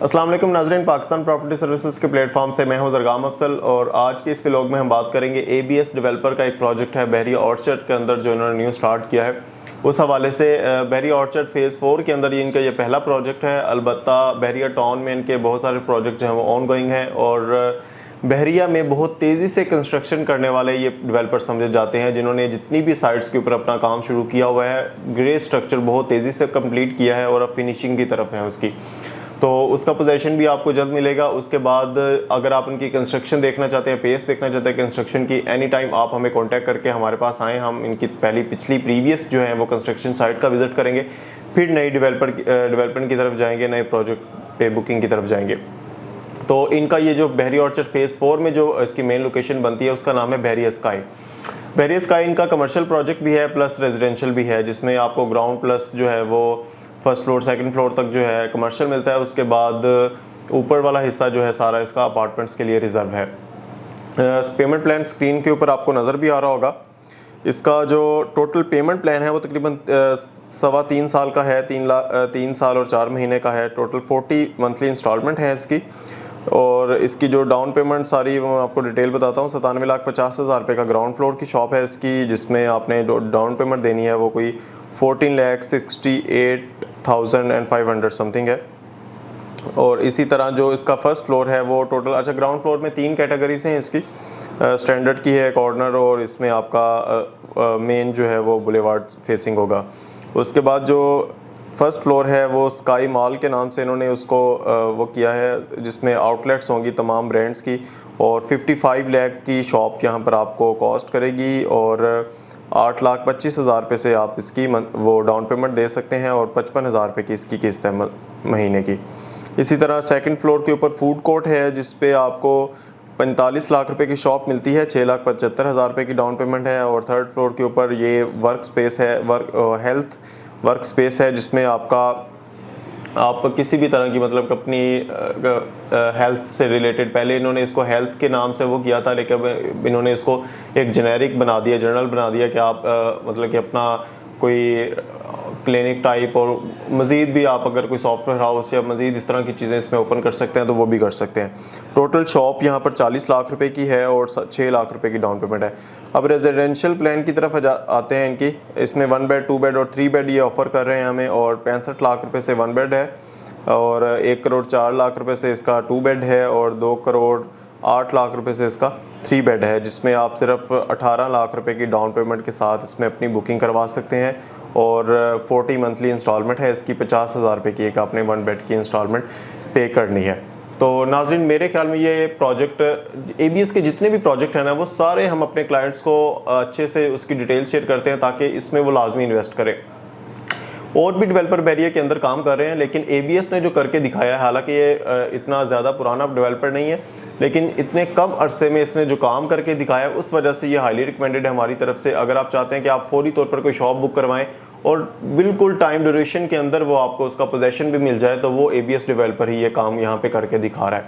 अस्सलाम वालेकुम नाज़रीन, पाकिस्तान प्रॉपर्टी सर्विसेज के प्लेटफॉर्म से मैं हूं ज़रगाम अफसल और आज के इस व्लॉग में हम बात करेंगे ABS डेवलपर का एक प्रोजेक्ट है बहरिया ऑर्चर्ड के अंदर जो इन्होंने न्यू स्टार्ट किया है। उस हवाले से बहरिया ऑर्चर्ड फेज़ 4 के अंदर इनका ये पहला प्रोजेक्ट है। अलबत्ता बहरिया टाउन में इनके बहुत सारे प्रोजेक्ट जो हैं वो ऑन गोइंग हैं और बहरिया में बहुत तेज़ी से कंस्ट्रक्शन करने वाले ये डेवलपर समझे जाते हैं, जिन्होंने जितनी भी साइट्स के ऊपर अपना काम शुरू किया हुआ है, ग्रे स्ट्रक्चर बहुत तेज़ी से कंप्लीट किया है और अब फिनिशिंग की तरफ है उसकी। तो उसका पोजीशन भी आपको जल्द मिलेगा। उसके बाद अगर आप उनकी कंस्ट्रक्शन देखना चाहते हैं, पेस देखना चाहते हैं कंस्ट्रक्शन की, एनी टाइम आप हमें कांटेक्ट करके हमारे पास आएँ। हम इनकी पिछली प्रीवियस जो है वो कंस्ट्रक्शन साइट का विज़िट करेंगे, फिर नई डेवलपमेंट की तरफ जाएंगे, नए प्रोजेक्ट पे बुकिंग की तरफ जाएंगे। तो इनका ये जो बहरिया ऑर्चर्ड फेज़ 4 में जो इसकी मेन लोकेशन बनती है उसका नाम है बहरिया स्काई। बहरिया स्काई इनका कमर्शियल प्रोजेक्ट भी है प्लस रेजिडेंशियल भी है, जिसमें आपको ग्राउंड प्लस जो है वो फर्स्ट फ्लोर सेकंड फ्लोर तक जो है कमर्शियल मिलता है। उसके बाद ऊपर वाला हिस्सा जो है सारा इसका अपार्टमेंट्स के लिए रिजर्व है। पेमेंट प्लान स्क्रीन के ऊपर आपको नज़र भी आ रहा होगा। इसका जो टोटल पेमेंट प्लान है वो तकरीबन 3.25 साल का है, 3 साल और 4 महीने का है। टोटल 40 मंथली इंस्टॉलमेंट है इसकी। और इसकी जो डाउन पेमेंट सारी मैं आपको डिटेल बताता हूँ। 97,50,000 रुपये का ग्राउंड फ्लोर की शॉप है इसकी, जिसमें आपने जो डाउन पेमेंट देनी है वो कोई 14,68,500 समथिंग है। और इसी तरह जो इसका फर्स्ट फ्लोर है वो टोटल ग्राउंड फ्लोर में 3 कैटेगरीज हैं इसकी। स्टैंडर्ड की है, कॉर्नर, और इसमें आपका मेन जो है वो बुलेवार्ड फेसिंग होगा। उसके बाद जो फर्स्ट फ्लोर है वो स्काई मॉल के नाम से इन्होंने उसको वो किया है, जिसमें आउटलेट्स होंगी तमाम ब्रांड्स की, और 55 लाख की शॉप यहाँ पर आपको कॉस्ट करेगी और 8,25,000 रुपये से आप इसकी वो डाउन पेमेंट दे सकते हैं और 55,000 रुपये की इसकी किस्त है महीने की। इसी तरह सेकंड फ्लोर के ऊपर फूड कोर्ट है, जिस पे आपको 45 लाख रुपए की शॉप मिलती है, 6,75,000 रुपये की डाउन पेमेंट है। और थर्ड फ्लोर के ऊपर ये वर्क स्पेस है, हेल्थ वर्क स्पेस है, जिसमें आप किसी भी तरह की मतलब अपनी हेल्थ से रिलेटेड, पहले इन्होंने इसको हेल्थ के नाम से वो किया था, लेकिन इन्होंने इसको एक जेनेरिक बना दिया, जनरल बना दिया कि आप मतलब कि अपना कोई क्लिनिक टाइप, और मज़ीद भी आप अगर कोई सॉफ्टवेयर हाउस या मज़ीद इस तरह की चीज़ें इसमें ओपन कर सकते हैं तो वो भी कर सकते हैं। टोटल शॉप यहाँ पर 40 लाख रुपए की है और 6 लाख रुपए की डाउन पेमेंट है। अब रेजिडेंशियल प्लान की तरफ आते हैं इनकी। इसमें 1 बेड 2 बेड और 3 बेड ये ऑफ़र कर रहे हैं हमें, और 65 लाख रुपये से 1 बेड है, और 1 करोड़ 4 लाख रुपये से इसका 2 बेड है, और 2 करोड़ 8 लाख रुपये से इसका 3 बेड है, जिसमें आप सिर्फ 18 लाख रुपए की डाउन पेमेंट के साथ इसमें अपनी बुकिंग करवा सकते हैं। और 40 मंथली इंस्टॉलमेंट है इसकी, 50,000 रुपये की एक आपने 1 बेड की इंस्टॉलमेंट पे करनी है। तो नाज़रीन, मेरे ख्याल में ये प्रोजेक्ट ABS के जितने भी प्रोजेक्ट हैं ना, वो सारे हम अपने क्लाइंट्स को अच्छे से उसकी डिटेल शेयर करते हैं ताकि इसमें वो लाजमी इन्वेस्ट करें। और भी डेवलपर बहरिया के अंदर काम कर रहे हैं, लेकिन ABS ने जो करके दिखाया है, हालांकि ये इतना ज़्यादा पुराना डेवलपर नहीं है, लेकिन इतने कम अरसे में इसने जो काम करके दिखाया है उस वजह से ये हाईली रिकमेंडेड है हमारी तरफ से। अगर आप चाहते हैं कि आप फौरी तौर पर कोई शॉप बुक करवाएं और बिल्कुल टाइम ड्यूरेशन के अंदर वो आपको उसका पोजेशन भी मिल जाए, तो वो ABS डेवलपर ही ये काम यहाँ पे करके दिखा रहा है।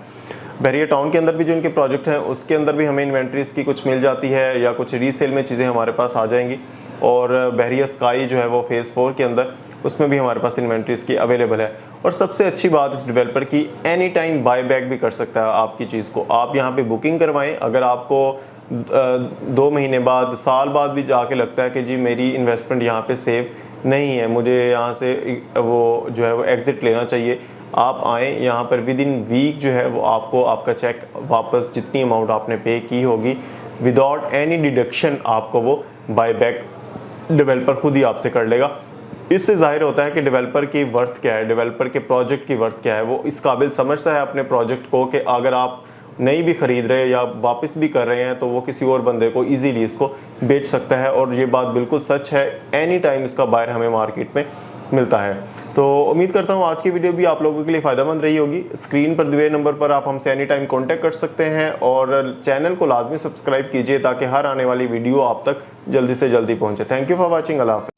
बहरिया टाउन के अंदर भी जो इनके प्रोजेक्ट हैं उसके अंदर भी हमें इन्वेंट्रीज की कुछ मिल जाती है या कुछ रीसेल में चीज़ें हमारे पास आ जाएंगी। और बहरिया स्काई जो है वो फेज़ 4 के अंदर, उसमें भी हमारे पास इन्वेंट्रीज की अवेलेबल है। और सबसे अच्छी बात इस डेवलपर की, एनी टाइम बाय बैक भी कर सकता है आपकी चीज़ को। आप यहाँ पे बुकिंग करवाएं, अगर आपको 2 महीने बाद, साल बाद भी जाके लगता है कि जी मेरी इन्वेस्टमेंट यहाँ पे सेव नहीं है, मुझे यहाँ से वो जो है वो एग्ज़िट लेना चाहिए, आप आएँ यहाँ पर विद इन वीक जो है वो आपको आपका चेक वापस जितनी अमाउंट आपने पे की होगी विदाउट एनी डिडक्शन आपको वो बाय बैक डेवलपर खुद ही आपसे कर लेगा। इससे जाहिर होता है कि डेवलपर की वर्थ क्या है, डेवलपर के प्रोजेक्ट की वर्थ क्या है। वो इस काबिल समझता है अपने प्रोजेक्ट को कि अगर आप नहीं भी ख़रीद रहे या वापस भी कर रहे हैं तो वो किसी और बंदे को इजीली इसको बेच सकता है। और ये बात बिल्कुल सच है, एनी टाइम इसका बायर हमें मार्केट में मिलता है। तो उम्मीद करता हूँ आज की वीडियो भी आप लोगों के लिए फ़ायदेमंद रही होगी। स्क्रीन पर दिए नंबर पर आप हमसे एनी टाइम कॉन्टैक्ट कर सकते हैं और चैनल को लाजमी सब्सक्राइब कीजिए ताकि हर आने वाली वीडियो आप तक जल्दी से जल्दी पहुँचे। Thank you for watching. अल्लाह हाफ़िज़।